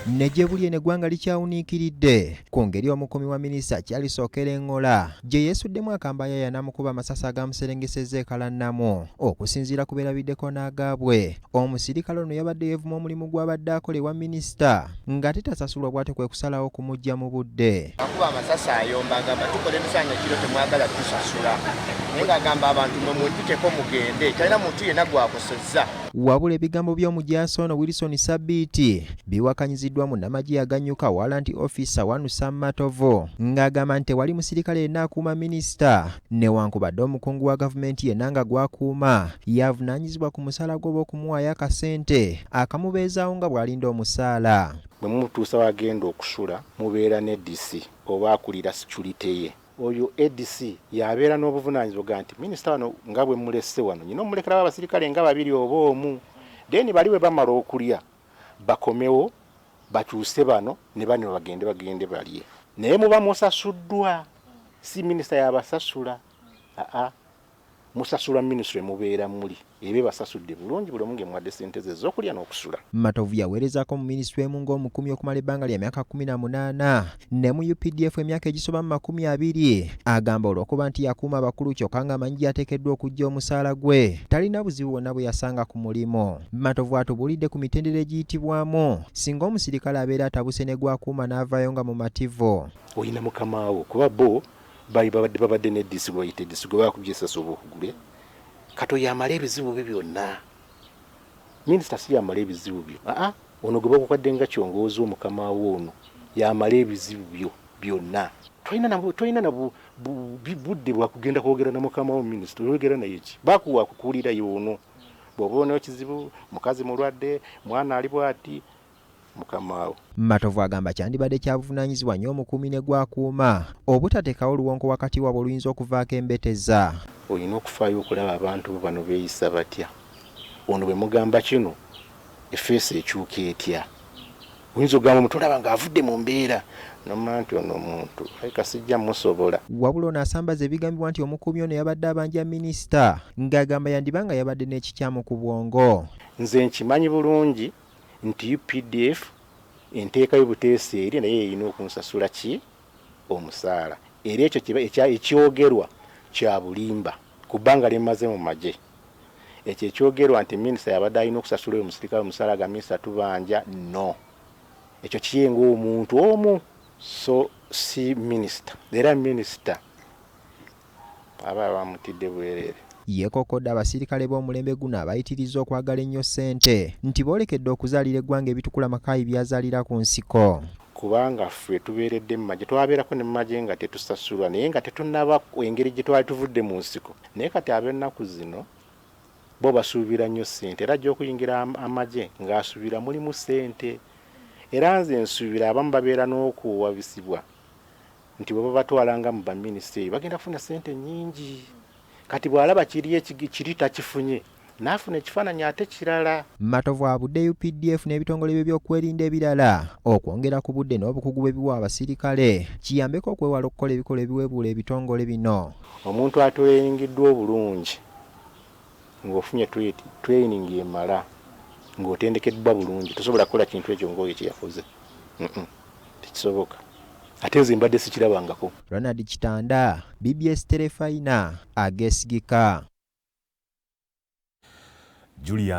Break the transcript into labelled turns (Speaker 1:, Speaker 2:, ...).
Speaker 1: Nejebulye neggwanga likyawuniikiridde ku ngeri omukuumi wa minisita kyalisookera engola gye yeesuddemu akambayaya n'amukuba amasasi agamuserengesezza ekalannamu okusinziira ku beerabiddeko n'agaabwe. Omusirikale ono yabadde yeevuma omulimu gw'abadde akola ewa minisita ng'ate tasasulwa bw'ate kwe kusalawo okumuggya mu budde.
Speaker 2: Akuba amasasi ayomba agamba tukola emisango kiro temwagala tusasula naye ng'agamba abantu mwe mumpiteko mugende talina muntu yenna gwakosezza.
Speaker 1: Wabula ebigambo by'omujaasi ono Wilson Sabbiiti biwakanyiziddwa munnamagye aganyuka Warrant Officer Wanusa Matovo ng'agamba nti tewali musirikale yenna akuuma minisita newankubadde omukungu wa gavumenti yenna nga gwakuuma yavunaanyizibwa ku musaala gwe okumuwaayo akasente akamubeezaawo nga bw'alinda omusaala.
Speaker 3: Bwe mumutuusa wagenda okusula mubeera ne DC oba akulira security ye. Oyo ADC yabeera n'obuvunaanyizibwa nti minisita wano nga bwe mulesse wano nyina omulekera abasirikale nga babiri oba omu then bali bwe bamala okulya bakomewo bakyuse bano ne bano bagende balye naye muba musasuddwa si minisita yabasasula musasula ministry mubeera muli ebe basasudde bulungi buli omu ngemwadde ssente ze z'okulya n'okusula.
Speaker 1: Matovu yaweerezaako mu minisitule emu ng'omukuumi okumala ebbanga lya myaka 18 ne mu UPDF emyaka egisoba mu 20 agamba olw'okuba nti yakuuma abakulu kyokka ng'amanyi gy'ateekeddwa okujja omusaala gwe talina buzibu bwonna bwe yasanga ku mulimu. Matovu atubulidde ku mitendera egiyitibwamu singa omusirikale abeera atabuse ne gwakuuma n'avaayo nga mumativu.
Speaker 3: Oyina mukamaawo kuba bo babadde ne DC lwayite DC gwe bakubye essasi oba okugule kato yamala ebizibu bye byonna. Minisita si yamala ebizibu byo ono gwe bakukadde nga kyongoozi omukamaawo ono yamala ebizibu byo byonna. Tolina na budde bwa kugenda kwogera na mukamaawo minisita oyogera naye ki bakuwa kukuulira yono bw'oba onayo kizibu mukazi mulwadde mwana ali bw'ati mukamaawo.
Speaker 1: Matovu agamba kyandibadde kyabuvunaanyizibwa nnyo omukuumi ne gwakuuma obutateekawo oluwonko wakati waabwe oluyinza okuvaako embeteza.
Speaker 3: Olina okufaayo okulaba abantu bano beeyisa batya. Ono bwe mugamba kino effeesi ekyuka etya. Oyinza okugamba omuntu olaba ng'avudde mu mbeera nomanya nti ono omuntu kasijja musobola.
Speaker 1: Wabula ono asambaza ebigambibwa nti omukuumi ono yabadde abanja minisita ng'agamba yandibanga yabadde n'ekikyamu ku bwongo.
Speaker 3: Nze nkimanyi bulungi nti UPDF enteeka y'obuteesi eri naye erina okunsasula ki omusaala era ekyo ekyogerwa kya bulimba ku bbanga lyemaze mu magye. Ekyo ekyogerwa nti minisita yabadde alina okusasula oyo omusirikale omusaala ga minisita tubanja no ekyo kiyenga omuntu omu so si minisita era minisita aba bamutidde bwerere.
Speaker 1: Yeekokodde abasirikale b'omulembe guno abayitiriza okwagala ennyo ssente nti boolekedde okuzaalira eggwanga ebitukula makaayi byazaalira ku nsiko.
Speaker 3: Kubanga ffe tubeeredde mu magye twabeerako ne mu magye nga tetusasulwa naye nga tetunnaba engeri gye twali tuvudde mu nsiko naye kati ab'ennaku zino bo basuubira nnyo ssente era gy'okuyingira amagye ng'asuubira mulimu ssente era nze nsuubira abamu babeera n'okuwabisibwa nti bwe babatwalanga mu baminisitiri bagenda kufuna ssente nnyingi kati bw'alaba kiri takifunye n'afuna ekifaananyi ate kirala.
Speaker 1: Matovu abudde UPDF n'ebitongole bye by'okwerinda ebirala okwongera ku budde n'obukugu bwe biwa abasirikale kiyambeko okwewala okukola ebikolwa ebiweebuula ebitongole bino.
Speaker 3: Omuntu atweyiringiddwa obulungi ng'ofunye training emala ng'otendekeddwa bulungi tosobola kukola kintu ekyo ng'oyo kye yakoze tekisoboka ate nze mbadde sikirabangako.
Speaker 1: Ronald Kitanda, BBS Terefayina, Ageesigika.
Speaker 4: Julius